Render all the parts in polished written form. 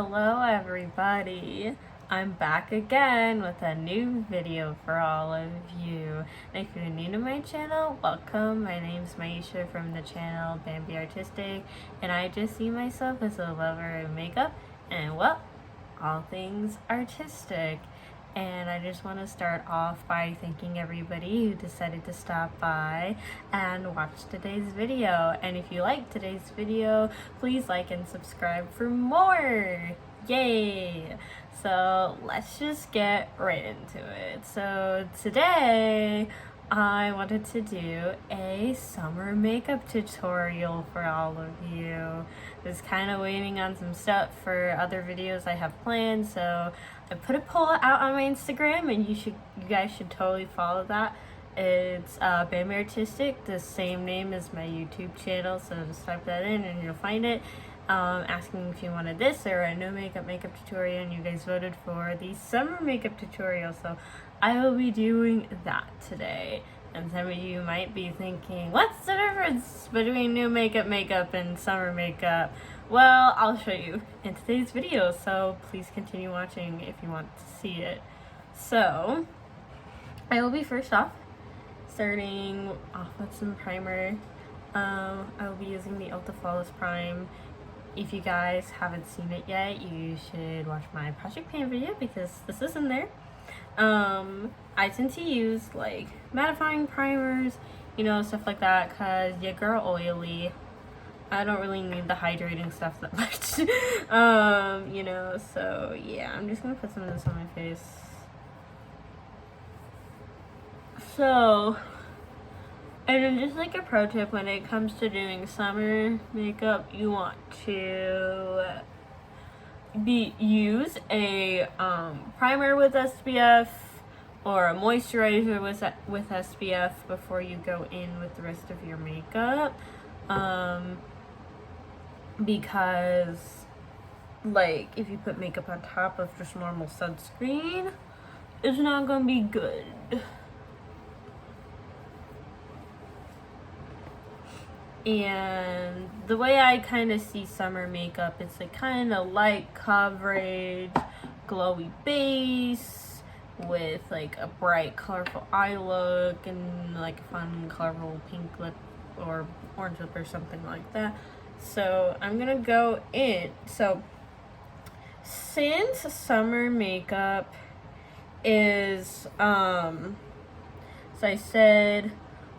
Hello everybody! I'm back again with a new video for all of you. And if you're new to my channel, welcome. My name's Maisha from the channel Bambi Artistic, and I just see myself as a lover of makeup and, well, all things artistic. And I just want to start off by thanking everybody who decided to stop by and watch today's video. And if you like today's video, please like and subscribe for more. Yay! So let's just get right into it. So today I wanted to do a summer makeup tutorial for all of you. I was kind of waiting on some stuff for other videos I have planned, so I put a poll out on my Instagram, and you guys should totally follow that. It's Bambi Artistic, the same name as my YouTube channel, so just type that in and you'll find it. Asking if you wanted this or a no makeup tutorial, and you guys voted for the summer makeup tutorial, so I will be doing that today. And some of you might be thinking, what's the difference between new makeup and summer makeup? Well, I'll show you in today's video, so please continue watching if you want to see it. So I will be first off starting off with some primer. I will be using the Ulta Flawless Prime. If you guys haven't seen it yet, you should watch my Project Pan video because this is in there. I tend to use like mattifying primers, you know, stuff like that, because your girl oily. I don't really need the hydrating stuff that much. You know, so yeah, I'm just gonna put some of this on my face. So, and then just like a pro tip, when it comes to doing summer makeup, you want to use a primer with SPF or a moisturizer with SPF before you go in with the rest of your makeup, because like if you put makeup on top of just normal sunscreen, it's not gonna be good. And the way I kind of see summer makeup, it's like kind of light coverage, glowy base with like a bright colorful eye look and like a fun colorful pink lip or orange lip or something like that. So I'm gonna go in. So since summer makeup is so I said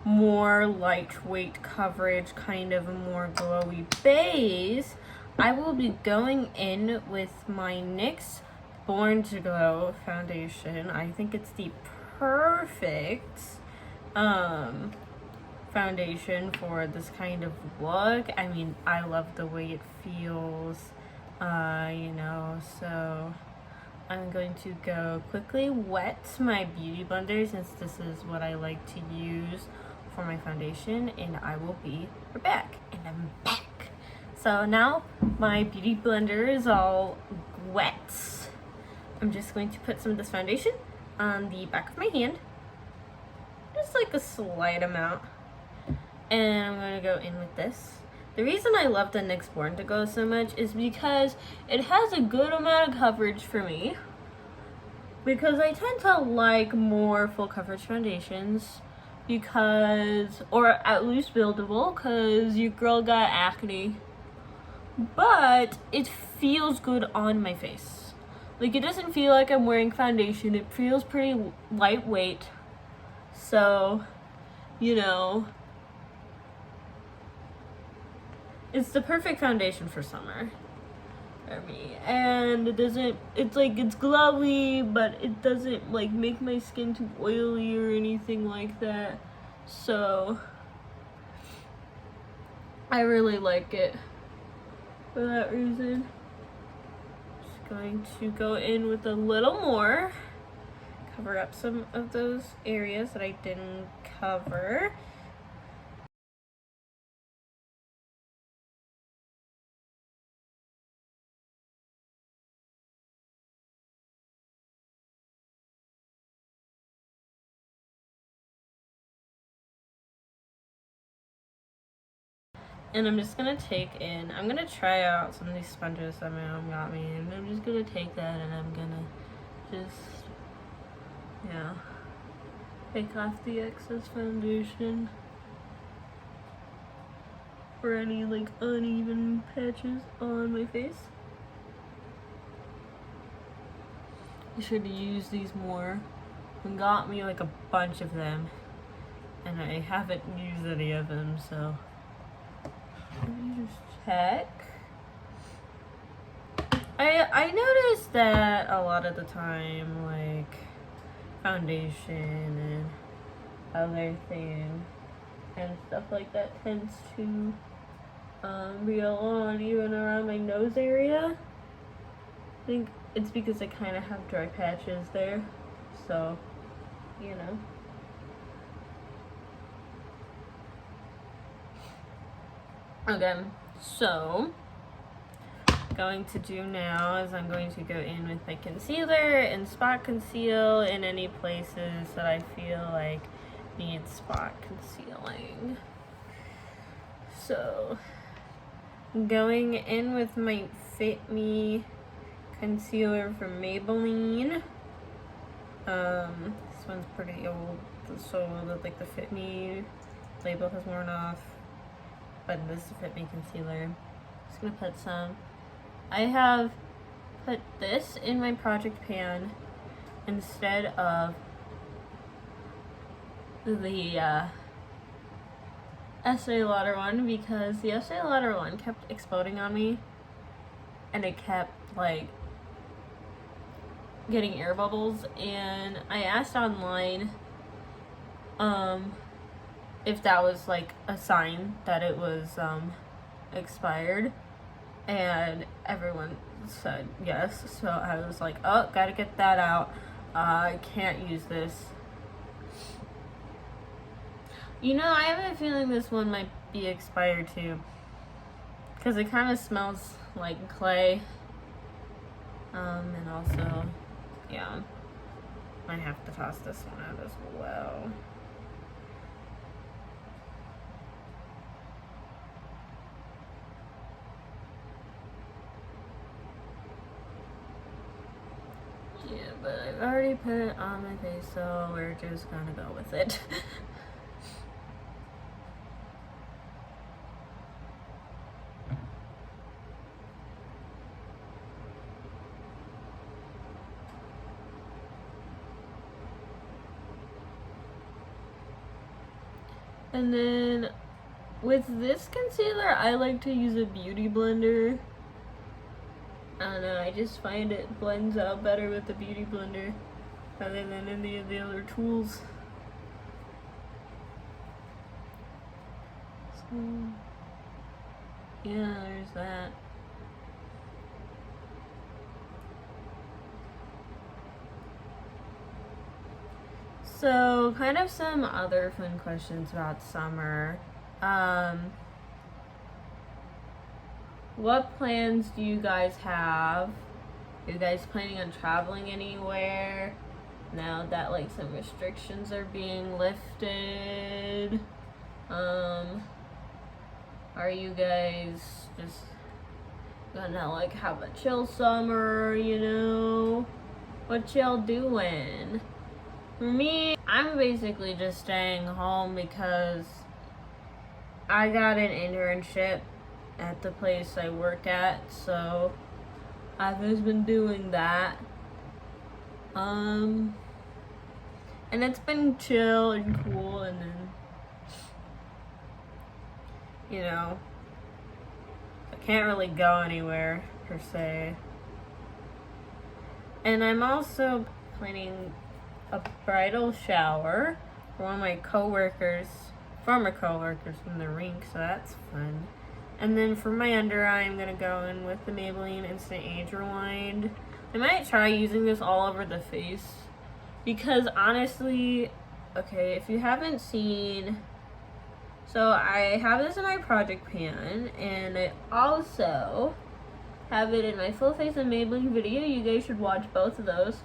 more lightweight coverage, kind of a more glowy base, I will be going in with my NYX Born to Glow foundation. I think it's the perfect foundation for this kind of look. I mean, I love the way it feels, you know, so I'm going to go quickly wet my beauty blender, since this is what I like to use for my foundation, and I will be right back. And I'm back. So now my beauty blender is all wet. I'm just going to put some of this foundation on the back of my hand, just like a slight amount, and I'm going to go in with this. The reason I love the NYX Born to Glow so much is because it has a good amount of coverage for me, because I tend to like more full coverage foundations, because, or at least buildable, because your girl got acne, but it feels good on my face. Like, it doesn't feel like I'm wearing foundation, it feels pretty lightweight, so, you know, it's the perfect foundation for summer for me. And it doesn't, it's like, it's glowy, but it doesn't like make my skin too oily or anything like that, so I really like it for that reason. Just going to go in with a little more, cover up some of those areas that I didn't cover. And I'm just gonna take in, I'm gonna try out some of these sponges that my mom got me, and I'm just gonna take that and I'm gonna just, yeah, take off the excess foundation or any like uneven patches on my face. I should use these more. And got me like a bunch of them, and I haven't used any of them, so let me just check. I noticed that a lot of the time, like foundation and other things and stuff like that tends to be on even around my nose area. I think it's because I kind of have dry patches there, so you know. Okay, so going to do now is I'm going to go in with my concealer and spot conceal in any places that I feel like need spot concealing. So going in with my Fit Me concealer from Maybelline. This one's pretty old, so like the Fit Me label has worn off, but this is a Fit Me concealer. Just gonna put some. I have put this in my project pan instead of the Estee Lauder one, because the Estee Lauder one kept exploding on me and it kept like getting air bubbles, and I asked online if that was like a sign that it was expired, and everyone said yes. So I was like, oh, gotta get that out. I can't use this. You know, I have a feeling this one might be expired too, because it kind of smells like clay. And also, yeah, I have to toss this one out as well. Yeah, but I've already put it on my face, so we're just gonna go with it. And then with this concealer, I like to use a beauty blender. I don't know, I just find it blends out better with the beauty blender rather than any of the other tools. So, yeah, there's that. So, kind of some other fun questions about summer. What plans do you guys have? Are you guys planning on traveling anywhere now that like some restrictions are being lifted? Are you guys just gonna like have a chill summer, you know? What y'all doing? For me, I'm basically just staying home because I got an internship at the place I work at, so I've just been doing that. And it's been chill and cool, and then, you know, I can't really go anywhere per se. And I'm also planning a bridal shower for one of my former coworkers from the rink, so that's fun. And then for my under eye, I'm gonna go in with the Maybelline Instant Age Rewind. I might try using this all over the face, because honestly, okay, if you haven't seen, so I have this in my project pan, and I also have it in my full face and Maybelline video. You guys should watch both of those.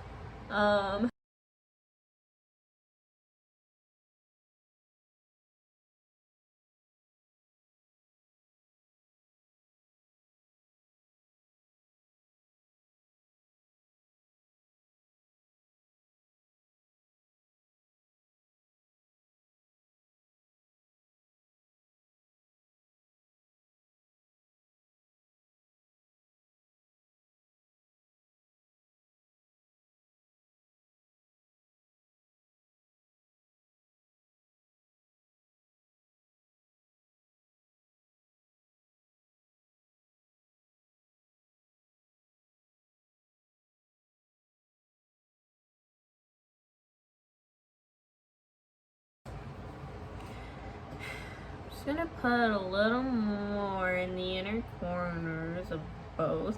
just gonna put a little more in the inner corners of both.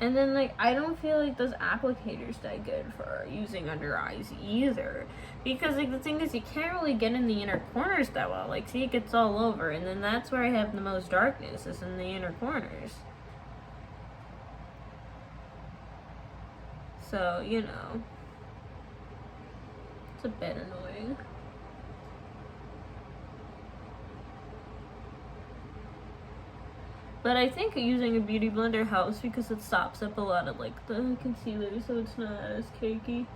And then, like, I don't feel like those applicators that good for using under eyes either. Because, like, the thing is, you can't really get in the inner corners that well. Like, see, it gets all over. And then that's where I have the most darkness, is in the inner corners. So, you know, it's a bit annoying. But I think using a beauty blender helps because it sops up a lot of, like, the concealer, so it's not as cakey.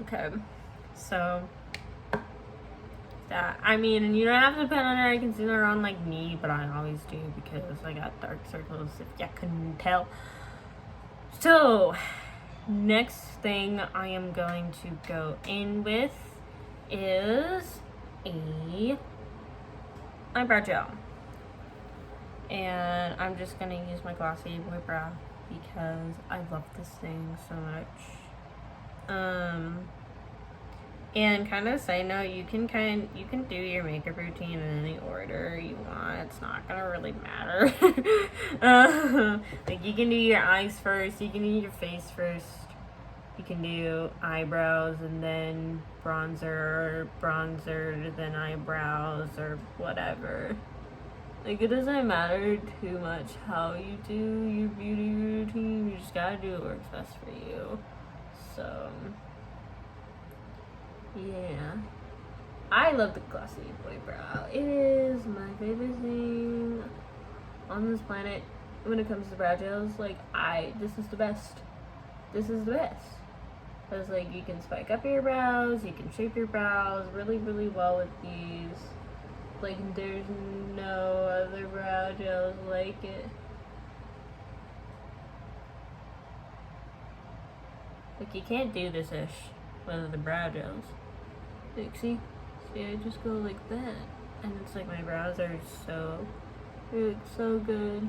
Okay, so that, I mean, you don't have to put under eye concealer on like me, but I always do because I got dark circles, if you couldn't tell. So, next thing I am going to go in with is a eyebrow gel. And I'm just going to use my Glossier Boy Brow because I love this thing so much. And kind of side note, you can do your makeup routine in any order you want. It's not gonna really matter. Like, you can do your eyes first, you can do your face first, you can do eyebrows and then bronzer, then eyebrows, or whatever. Like, it doesn't matter too much how you do your beauty routine. You just gotta do what works best for you. So, yeah. I love the Glossier Boy Brow. It is my favorite thing on this planet when it comes to brow gels. Like, this is the best. This is the best. Because, like, you can spike up your brows, you can shape your brows really, really well with these. Like, there's no other brow gels like it. Like, you can't do this-ish with other brow gels. Like, see, I just go like that, and it's like my brows are so good.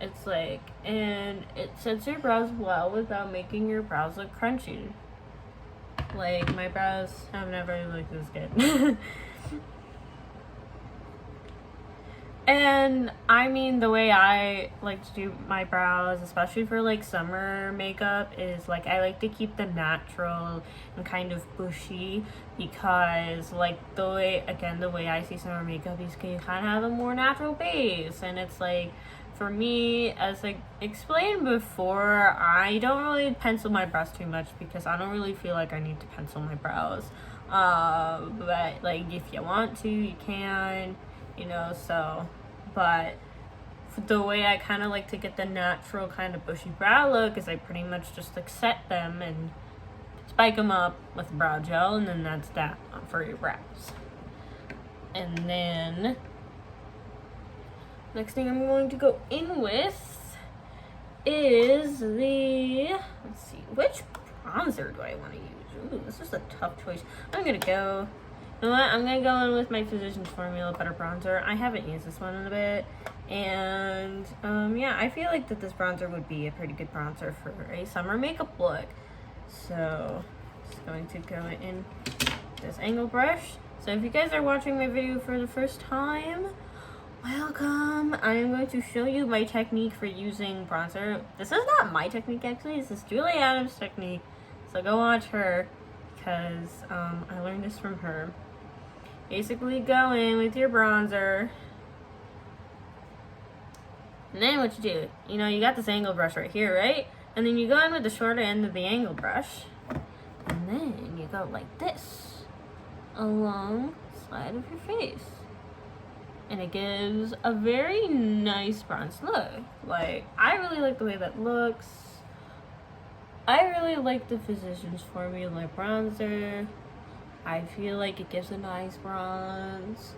It's like, and it sets your brows well without making your brows look crunchy. Like, my brows have never looked this good. And I mean, the way I like to do my brows, especially for like summer makeup, is like I like to keep them natural and kind of bushy, because like the way I see summer makeup is you kind of have a more natural base. And it's like, for me, as like explained before, I don't really pencil my brows too much because I don't really feel like I need to pencil my brows. But like, if you want to, you can. You know, so, but the way I kind of like to get the natural kind of bushy brow look is I pretty much just like set them and spike them up with brow gel, and then that's that for your brows. And then next thing I'm going to go in with is let's see, which bronzer do I want to use? Ooh, this is a tough choice. I'm gonna go, you know what? I'm going to go in with my Physicians Formula Butter Bronzer. I haven't used this one in a bit. And, yeah, I feel like that this bronzer would be a pretty good bronzer for a summer makeup look. So, just going to go in this angle brush. So, if you guys are watching my video for the first time, welcome. I am going to show you my technique for using bronzer. This is not my technique, actually. This is Julie Adams' technique. So, go watch her, because I learned this from her. Basically, go in with your bronzer, and then what you do, you know, you got this angle brush right here, right? And then you go in with the shorter end of the angle brush, and then you go like this along the side of your face, and it gives a very nice bronze look. Like, I really like the way that looks. I really like the Physicians Formula bronzer. I feel like it gives a nice bronze.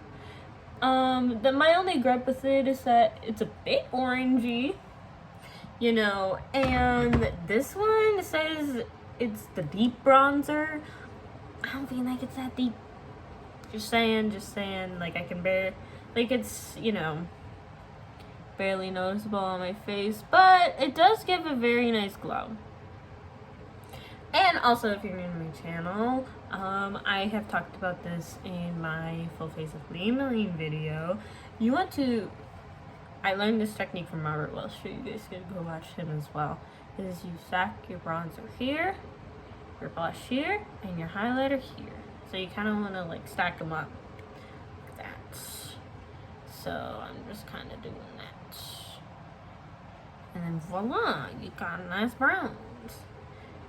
My only gripe with it is that it's a bit orangey, you know, and this one says it's the deep bronzer. I don't feel like it's that deep. Just saying, like, I can Like, it's, you know, barely noticeable on my face, but it does give a very nice glow. And also, if you're new to my channel, I have talked about this in my full face of Maybelline video. You want to, I learned this technique from Robert Welsh, so you guys can go watch him as well, is you stack your bronzer here, your blush here, and your highlighter here. So you kind of want to like stack them up like that. So I'm just kind of doing that. And then voila, you got a nice bronze.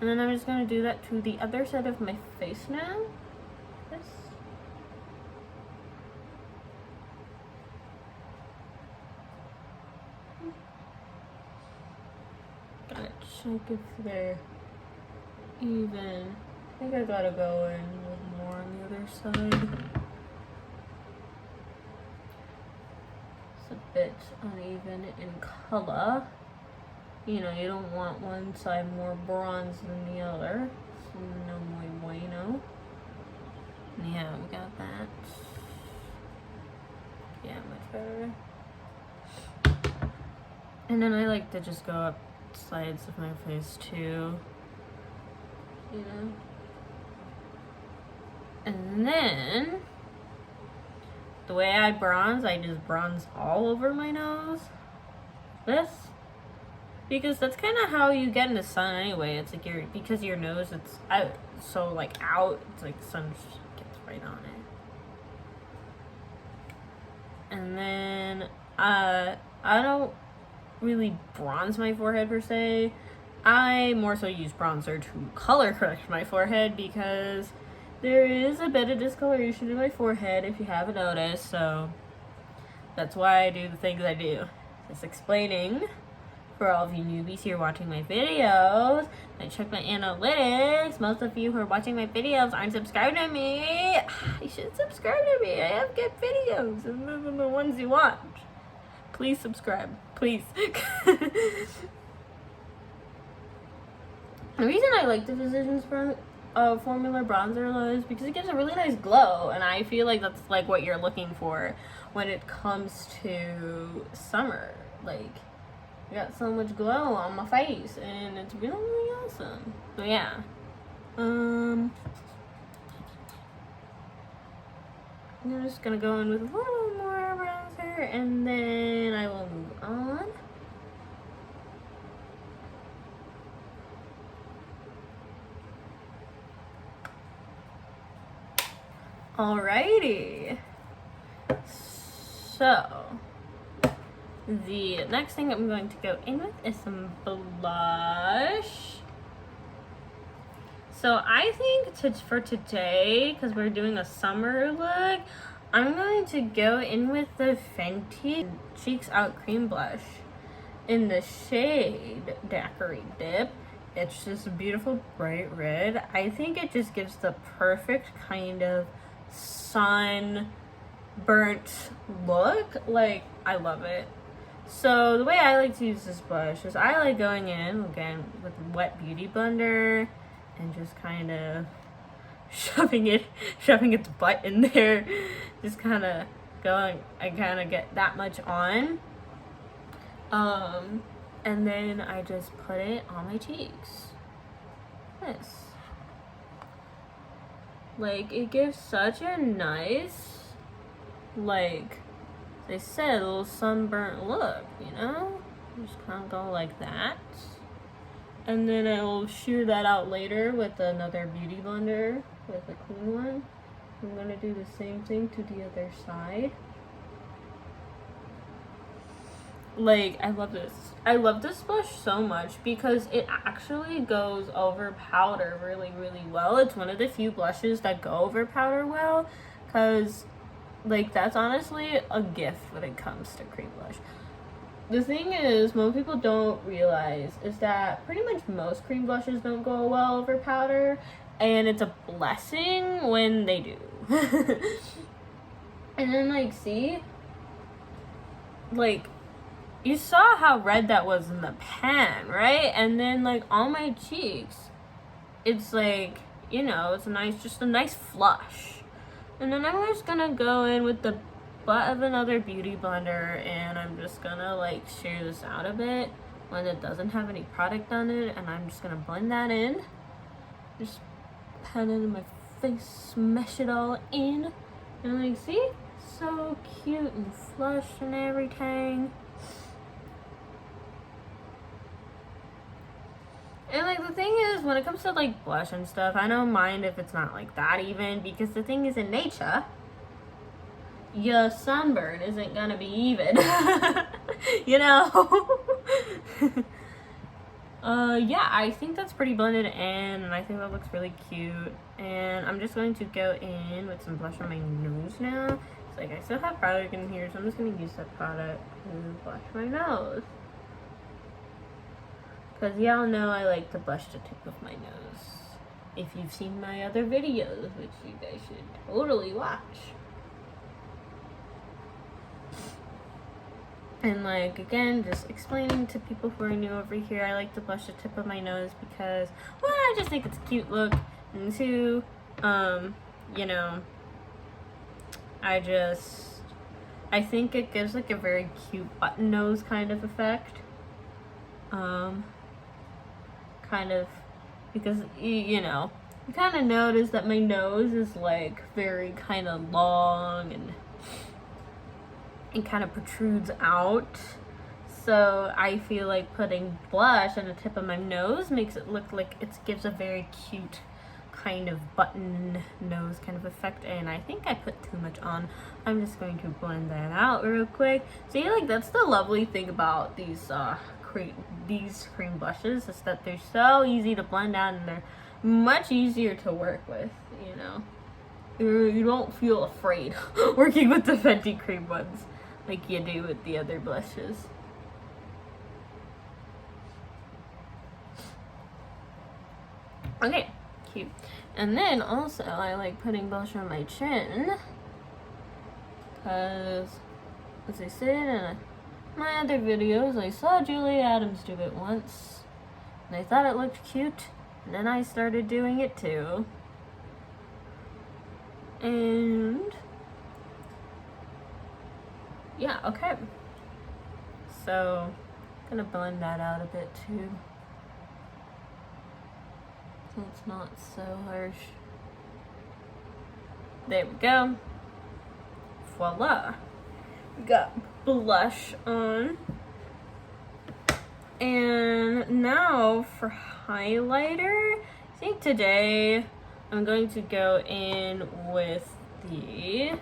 And then I'm just going to do that to the other side of my face now. This. Gotta check if they're even. I think I gotta go in with more on the other side. It's a bit uneven in color. You know, you don't want one side more bronze than the other. So no muy bueno. Yeah, we got that. Yeah, much better. And then I like to just go up sides of my face too. You know? And then, the way I bronze, I just bronze all over my nose. This. Because that's kind of how you get in the sun anyway. It's like because your nose, it's out, so like out, it's like the sun gets right on it. And then, I don't really bronze my forehead per se. I more so use bronzer to color correct my forehead because there is a bit of discoloration in my forehead if you haven't noticed, so that's why I do the things I do. Just explaining for all of you newbies here watching my videos. I check my analytics. Most of you who are watching my videos aren't subscribed to me. You should subscribe to me. I have good videos, and those are the ones you watch. Please subscribe, please. The reason I like the Physicians Formula bronzer is because it gives a really nice glow, and I feel like that's like what you're looking for when it comes to summer. Like, I got so much glow on my face, and it's really, really awesome. So yeah, I'm just gonna go in with a little more bronzer, and then I will move on. Alrighty, so the next thing I'm going to go in with is some blush. So I think for today, because we're doing a summer look, I'm going to go in with the Fenty Cheeks Out Cream Blush in the shade Daiquiri Dip. It's just a beautiful bright red. I think it just gives the perfect kind of sun burnt look. Like, I love it. So the way I like to use this blush is I like going in again with a wet beauty blender and just kind of shoving its butt in there. Just kind of going, I kind of get that much on. And then I just put it on my cheeks. This. Like, it gives such a nice, like, they said, a little sunburnt look, you know? Just kind of go like that. And then I will shear that out later with another beauty blender, with a clean one. I'm going to do the same thing to the other side. Like, I love this. I love this blush so much because it actually goes over powder really, really well. It's one of the few blushes that go over powder well, because, like, that's honestly a gift when it comes to cream blush. The thing is, most people don't realize is that pretty much most cream blushes don't go well over powder, and it's a blessing when they do. And then, like, see? Like, you saw how red that was in the pan, right? And then, like, on my cheeks, it's like, you know, it's a nice, just a nice flush. And then I'm just gonna go in with the butt of another beauty blender, and I'm just gonna like shear this out a bit when it doesn't have any product on it, and I'm just gonna blend that in. Just pat it in my face, smash it all in, and like, see? So cute and flush and everything. And like, the thing is, when it comes to like blush and stuff, I don't mind if it's not like that even, because the thing is, in nature, your sunburn isn't gonna be even. You know? Yeah, I think that's pretty blended in, and I think that looks really cute. And I'm just going to go in with some blush on my nose now. It's like, I still have product in here, so I'm just gonna use that product to blush my nose. Because y'all know I like to blush the tip of my nose. If you've seen my other videos, which you guys should totally watch. And like, again, just explaining to people who are new over here, I like to blush the tip of my nose because, one, I just think it's a cute look, and two, you know, I think it gives like a very cute button nose kind of effect. Kind of, because, you know, you kind of notice that my nose is like very kind of long and kind of protrudes out. So I feel like putting blush on the tip of my nose makes it look like it gives a very cute kind of button nose kind of effect, and I think I put too much on. I'm just going to blend that out real quick. See, like, that's the lovely thing about these cream blushes, is that they're so easy to blend out and they're much easier to work with, you know. You don't feel afraid working with the Fenty cream ones like you do with the other blushes. Okay, cute. And then also I like putting blush on my chin because, as I said in my other videos, I saw Julie Adams do it once and I thought it looked cute, and then I started doing it too. And yeah, okay. So I'm gonna blend that out a bit too, so it's not so harsh. There we go. Voila. We got blush on. And now for highlighter, I think today I'm going to go in with the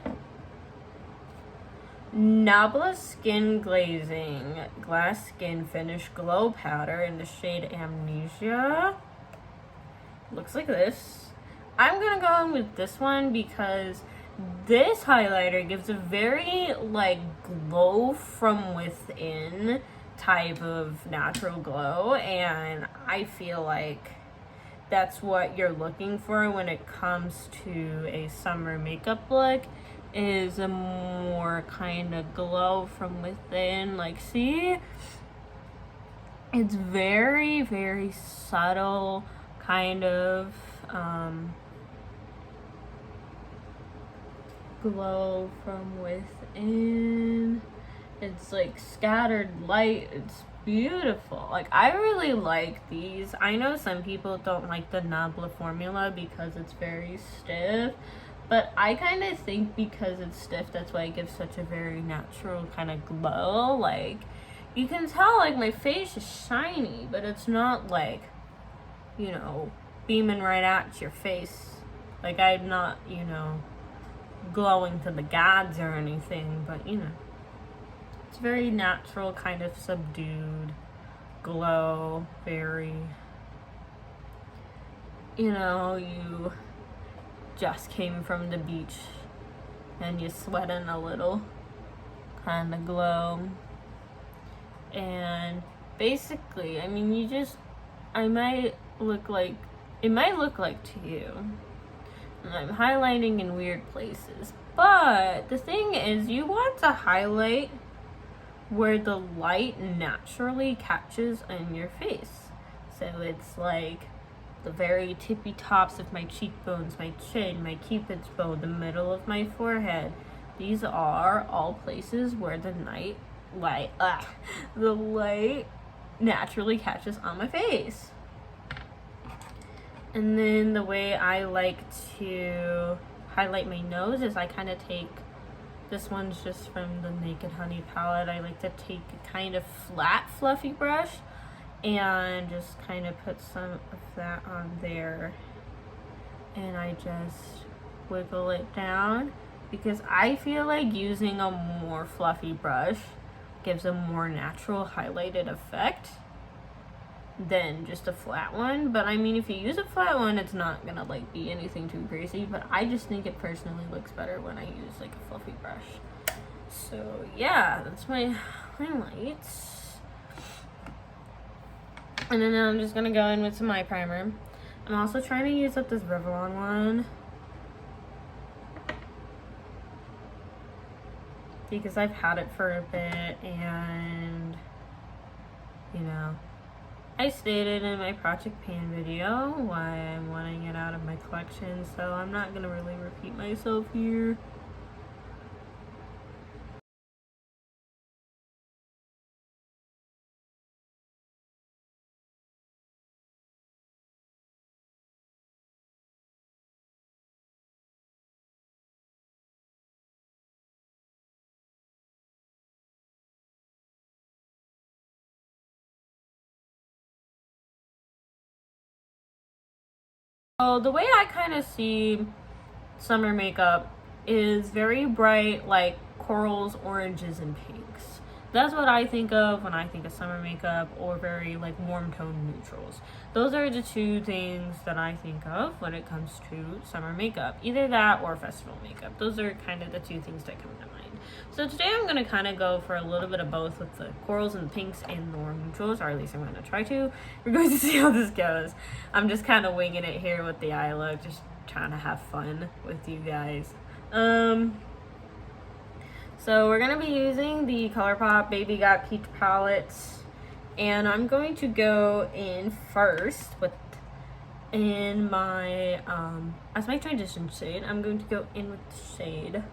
Nabla Skin Glazing Glass Skin Finish Glow Powder in the shade Amnesia. Looks like this. I'm gonna go in with this one because this highlighter gives a very like glow from within type of natural glow, and I feel like that's what you're looking for when it comes to a summer makeup look, is a more kind of glow from within. Like, see, it's very, very subtle kind of glow from within. It's like scattered light. It's beautiful. Like, I really like these. I know some people don't like the Nabla formula because it's very stiff, but I kind of think because it's stiff, that's why it gives such a very natural kind of glow. Like, you can tell like my face is shiny, but it's not like, you know, beaming right at your face. Like, I'm not, you know, glowing to the gods or anything, but you know, it's very natural, kind of subdued glow. Very, you know, you just came from the beach and you're sweating a little kind of glow. And basically, I mean, it might look like to you, and I'm highlighting in weird places, but the thing is, you want to highlight where the light naturally catches on your face. So it's like the very tippy tops of my cheekbones, my chin, my cupid's bow, the middle of my forehead, these are all places where the light naturally catches on my face. And then the way I like to highlight my nose is I kind of take, this one's just from the Naked Honey palette. I like to take a kind of flat, fluffy brush and just kind of put some of that on there. And I just wiggle it down because I feel like using a more fluffy brush gives a more natural highlighted effect than just a flat one. But I mean, if you use a flat one, it's not gonna like be anything too crazy, but I just think it personally looks better when I use like a fluffy brush. So yeah, that's my highlights. And then I'm just gonna go in with some eye primer. I'm also trying to use up this Revlon one because I've had it for a bit, and you know, I stated in my Project Pan video why I'm wanting it out of my collection, so I'm not gonna really repeat myself here. So the way I kind of see summer makeup is very bright, like corals, oranges, and pinks. That's what I think of when I think of summer makeup, or very like warm tone neutrals. Those are the two things that I think of when it comes to summer makeup. Either that or festival makeup. Those are kind of the two things that come to mind. So today I'm going to kind of go for a little bit of both with the corals and the pinks and the warm neutrals, or at least I'm going to try to. We're going to see how this goes. I'm just kind of winging it here with the eye look, just trying to have fun with you guys. So we're going to be using the Colourpop Baby Got Peach palettes, and I'm going to go in first with, in my, as my transition shade, I'm going to go in with the shade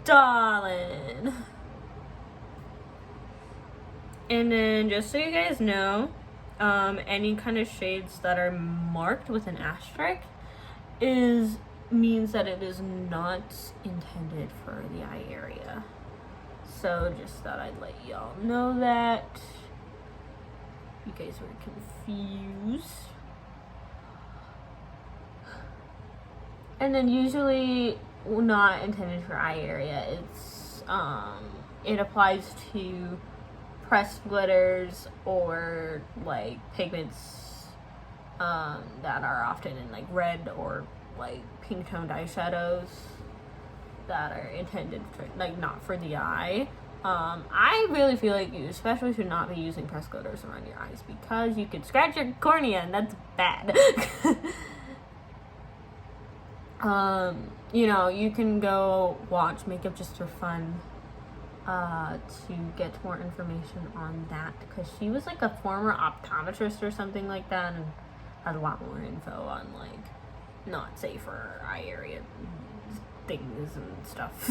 Darling. And then just so you guys know, any kind of shades that are marked with an asterisk means that it is not intended for the eye area. So just thought I'd let y'all know that. You guys were confused. And then usually not intended for eye area. It's it applies to pressed glitters or like pigments that are often in like red or like pink toned eyeshadows that are intended for like not for the eye. I really feel like you especially should not be using pressed glitters around your eyes because you could scratch your cornea and that's bad. You know, you can go watch Makeup Just for Fun to get more information on that, because she was like a former optometrist or something like that and had a lot more info on like not safe for eye area things and stuff.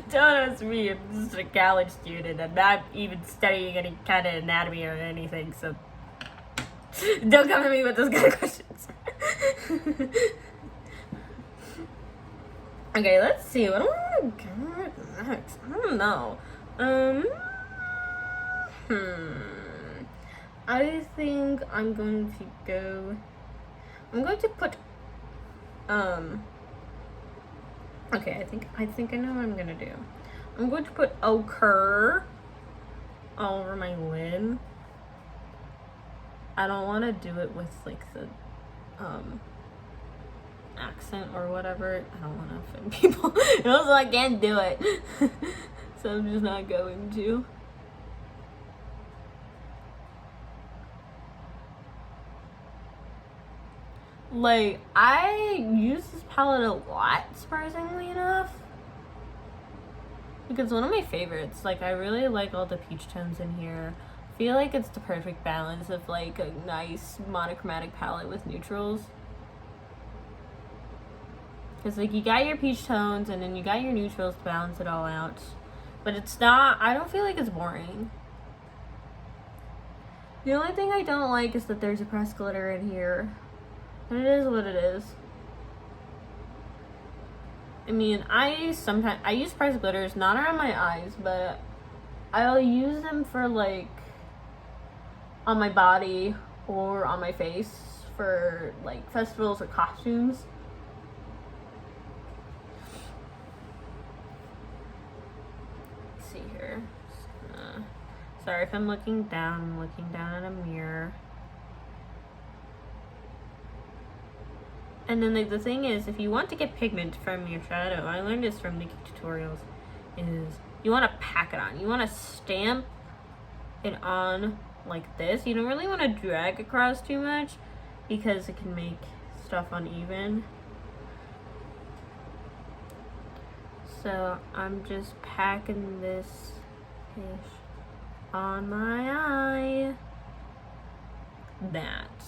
Don't ask me, I'm just a college student. I'm not even studying any kind of anatomy or anything, so don't come to me with those kind of questions. Okay, let's see. What do I want to get next? I don't know. I think I'm going to go. I'm going to put. Okay, I think I know what I'm gonna do. I'm going to put ochre all over my lid. I don't want to do it with like the accent or whatever. I don't want to offend people. And also I can't do it. So I'm just not going to. Like, I use this palette a lot, surprisingly enough. Because it's one of my favorites. Like, I really like all the peach tones in here. I feel like it's the perfect balance of like a nice monochromatic palette with neutrals. Because, like, you got your peach tones and then you got your neutrals to balance it all out. But it's not, I don't feel like it's boring. The only thing I don't like is that there's a pressed glitter in here. And it is what it is. I mean, I use pressed glitters, not around my eyes, but I'll use them for, like, on my body or on my face for, like, festivals or costumes. Let's see here. Sorry if I'm looking down at a mirror. And then, like, the thing is, if you want to get pigment from your shadow, I learned this from Nikki tutorials, is you want to pack it on. You want to stamp it on like this. You don't really want to drag across too much because it can make stuff uneven. So I'm just packing this ish on my eye. That.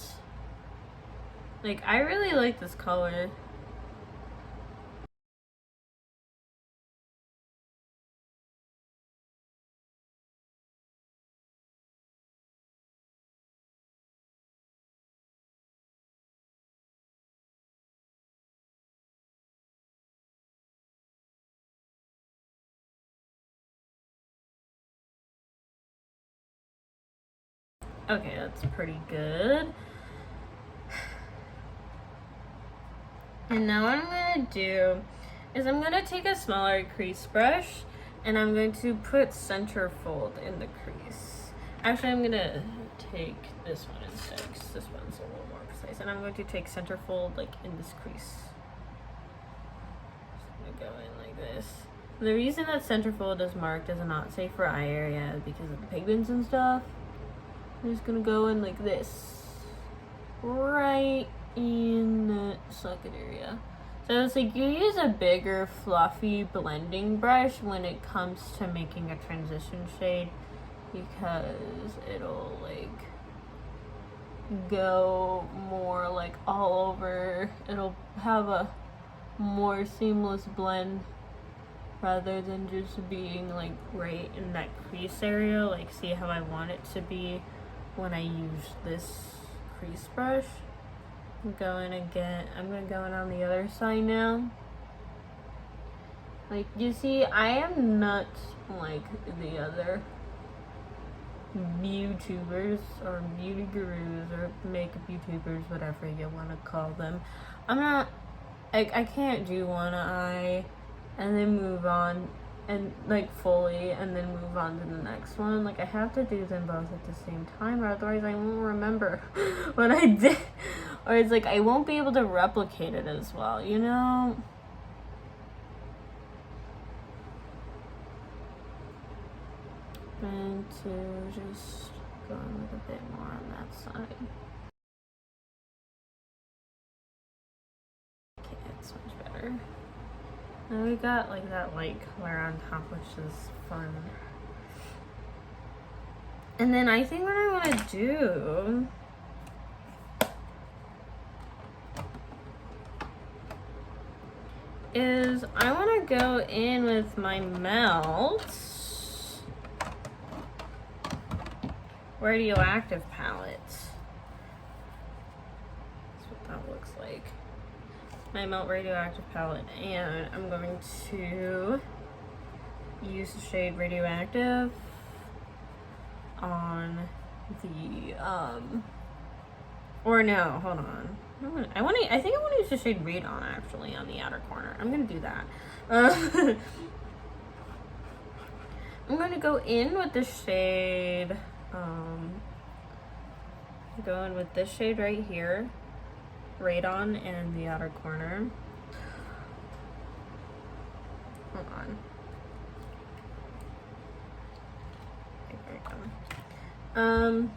Like, I really like this color. Okay, that's pretty good. And now what I'm gonna do is I'm gonna take a smaller crease brush and I'm going to put centerfold in the crease. Actually, I'm gonna take this one instead because this one's a little more precise. And I'm going to take centerfold like in this crease. Just gonna go in like this. And the reason that centerfold is marked as a not safe for eye area is because of the pigments and stuff. I'm just gonna go in like this, right in the socket area. So it's like you use a bigger fluffy blending brush when it comes to making a transition shade because it'll like go more like all over. It'll have a more seamless blend rather than just being like right in that crease area. Like, see how I want it to be when I use this crease brush. I'm gonna go in on the other side now. Like, you see, I am not like the other YouTubers or beauty gurus or makeup YouTubers, whatever you want to call them. I'm not, like, I can't do one eye and then move on and like fully and then move on to the next one. Like, I have to do them both at the same time or otherwise I won't remember what I did, or it's like I won't be able to replicate it as well, you know? And to just go in with a bit more on that side. Okay, that's much better. Now we got like that light color on top, which is fun. And then I think what I want to do is I want to go in with my Melt Radioactive palette. That's what that looks like. My Melt Radioactive palette, and I'm going to use the shade Radioactive on the or no, hold on. I think I want to use the shade Radon actually on the outer corner. I'm gonna do that. I'm gonna go in with the shade. Go in with this shade right here. Radon in the outer corner. Hold on. There we go.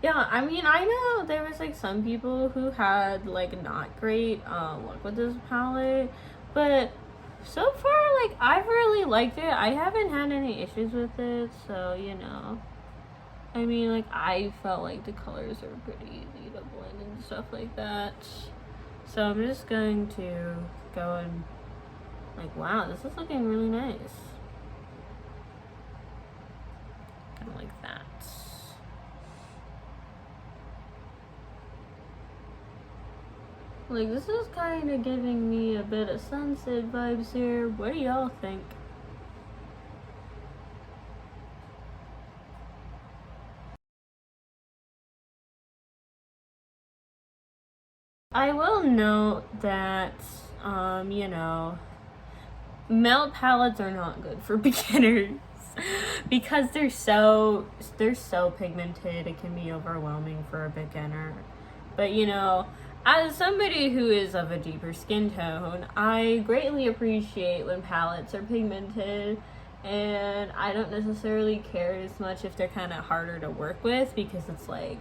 Yeah, I mean, I know there was like some people who had like not great luck with this palette, but so far like I've really liked it. I haven't had any issues with it, so you know. I mean, like, I felt like the colors are pretty easy to blend and stuff like that. So I'm just going to go and like, wow, this is looking really nice. Kind of like that. Like, this is kind of giving me a bit of sunset vibes here. What do y'all think? I will note that, you know, melt palettes are not good for beginners because they're so pigmented. It can be overwhelming for a beginner. But, you know, as somebody who is of a deeper skin tone, I greatly appreciate when palettes are pigmented, and I don't necessarily care as much if they're kind of harder to work with, because it's like,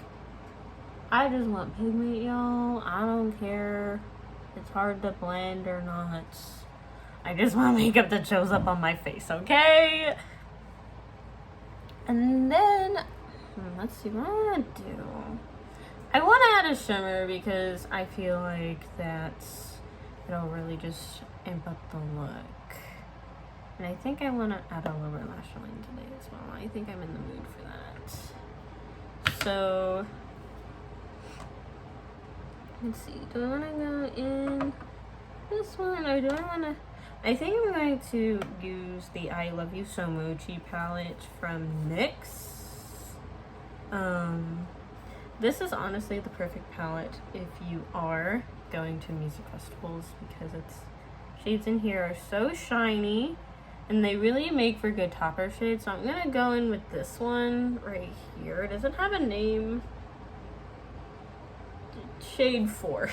I just want pigment, y'all. I don't care if it's hard to blend or not. I just want makeup that shows up on my face, okay? And then, let's see what I want to do. I want to add a shimmer because I feel like it'll really just amp up the look. And I think I want to add a lower lash line today as well. I think I'm in the mood for that. So, let's see. Do I want to go in this one, or do I want to... I think I'm going to use the I Love You So Mochi palette from NYX. This is honestly the perfect palette if you are going to music festivals, because its shades in here are so shiny and they really make for good topper shades. So I'm gonna go in with this one right here. Does it have a name? Shade 4.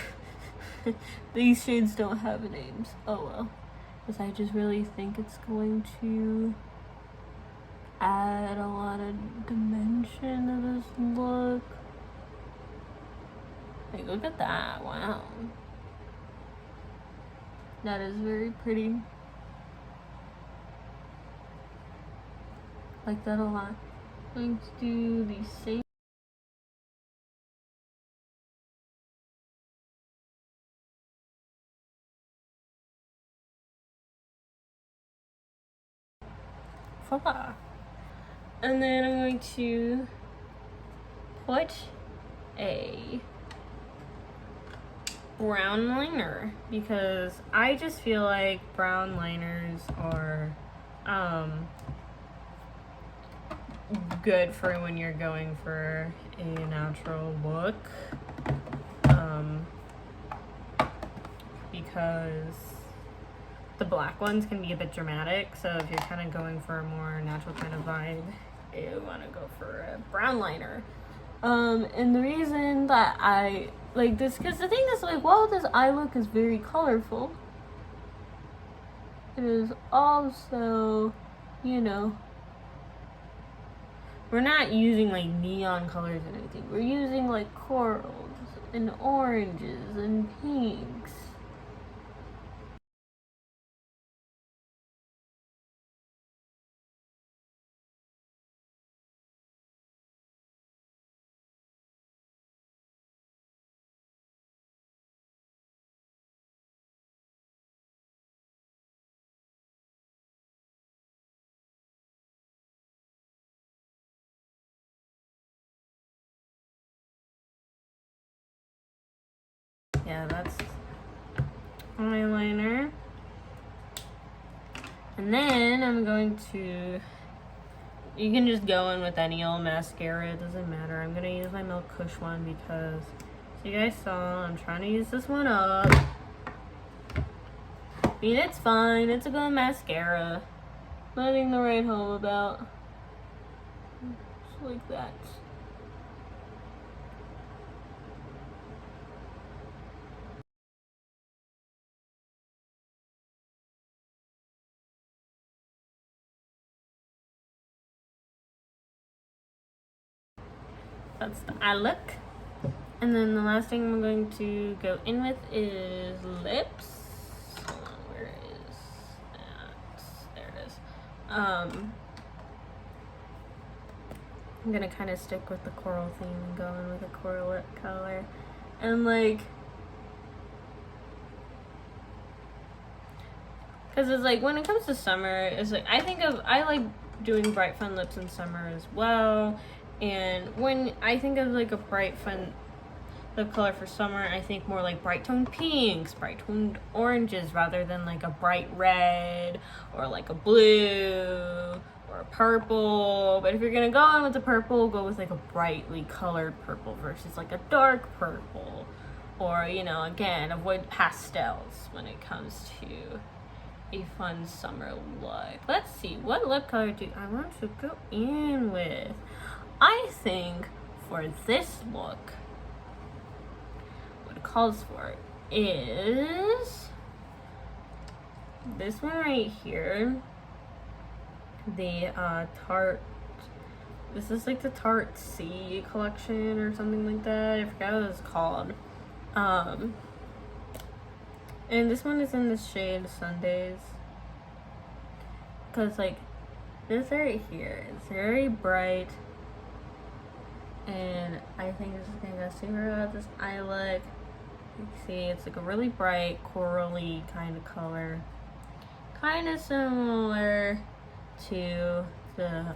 These shades don't have names. Oh well. Because I just really think it's going to add a lot of dimension to this look. Like, look at that. Wow. That is very pretty. Like that a lot. I'm going to do the same. Voila. And then I'm going to put a brown liner, because I just feel like brown liners are good for when you're going for a natural look, because the black ones can be a bit dramatic. So if you're kind of going for a more natural kind of vibe, you want to go for a brown liner. And the reason that I like this, because the thing is, like, while this eye look is very colorful, it is also, you know, we're not using like neon colors and anything. We're using like corals and oranges and pinks. Yeah, that's eyeliner. And then I'm going to, you can just go in with any old mascara, it doesn't matter. I'm gonna use my Milk Kush one because, as you guys saw, I'm trying to use this one up. I mean, it's fine, it's a good mascara. Nothing to write home about. Just like that. That's the eye look. And then the last thing I'm going to go in with is lips. Hold on, where is that? There it is. I'm gonna kind of stick with the coral theme and go in with a coral lip color. And like, Because it's like, when it comes to summer, it's like, I like doing bright fun lips in summer as well. And when I think of like a bright fun lip color for summer, I think more like bright toned pinks, bright toned oranges, rather than like a bright red or like a blue or a purple. But if you're gonna go in with the purple, go with like a brightly colored purple versus like a dark purple. Or, you know, again, avoid pastels when it comes to a fun summer look. Let's see, what lip color do I want to go in with? I think for this look, what it calls for is this one right here. The Tarte, this is like the Tarte C collection or something like that. I forgot what it's called. And this one is in the shade Sundaze. Cause like this right here is very bright, and I think this is gonna go super well with this eye look. You can see it's like a really bright corally kind of color, kind of similar to the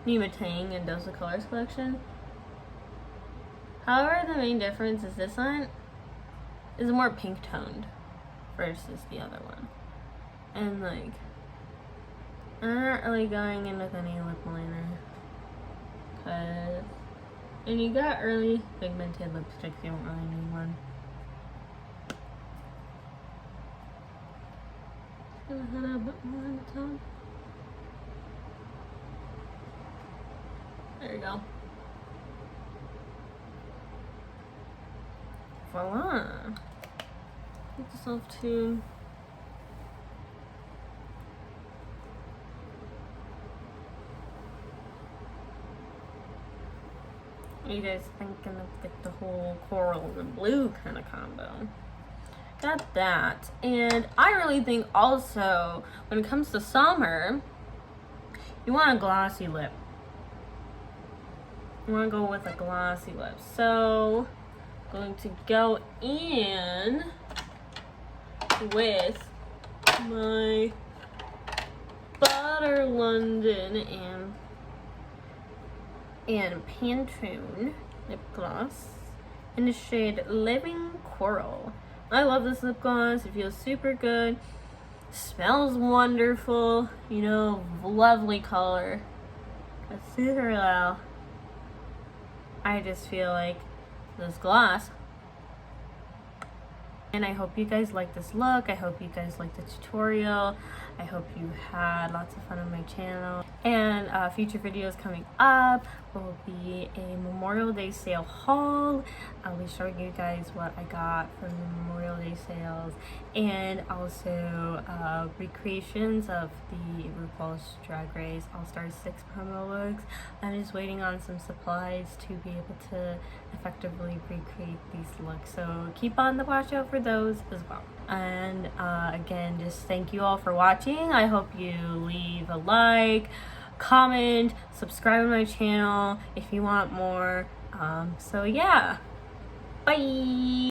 Nima Tang and Dose of Colors collection. However, the main difference is this one is more pink toned versus the other one. And like, I'm not really going in with any lip liner, and you got early pigmented lipsticks, you don't really need one. Just gonna hit a bit more on the top. There you go. Voila! Get yourself to what are you guys thinking of like the whole coral and blue kind of combo? Got that. And I really think also when it comes to summer, you want a glossy lip. You want to go with a glossy lip. So going to go in with my Butter London and Pantone lip gloss in the shade Living Coral. I love this lip gloss. It feels super good. Smells wonderful. You know, lovely color. It's super well. I just feel like this gloss. And I hope you guys like this look. I hope you guys like the tutorial. I hope you had lots of fun on my channel. And future videos coming up will be a Memorial Day sale haul. I'll be showing you guys what I got from the Memorial Day sales, and also recreations of the RuPaul's Drag Race All-Star 6 promo looks. I'm just waiting on some supplies to be able to effectively recreate these looks, so keep on the watch out for those as well. And again, just thank you all for watching. I hope you leave a like, comment, subscribe to my channel if you want more. So yeah, bye.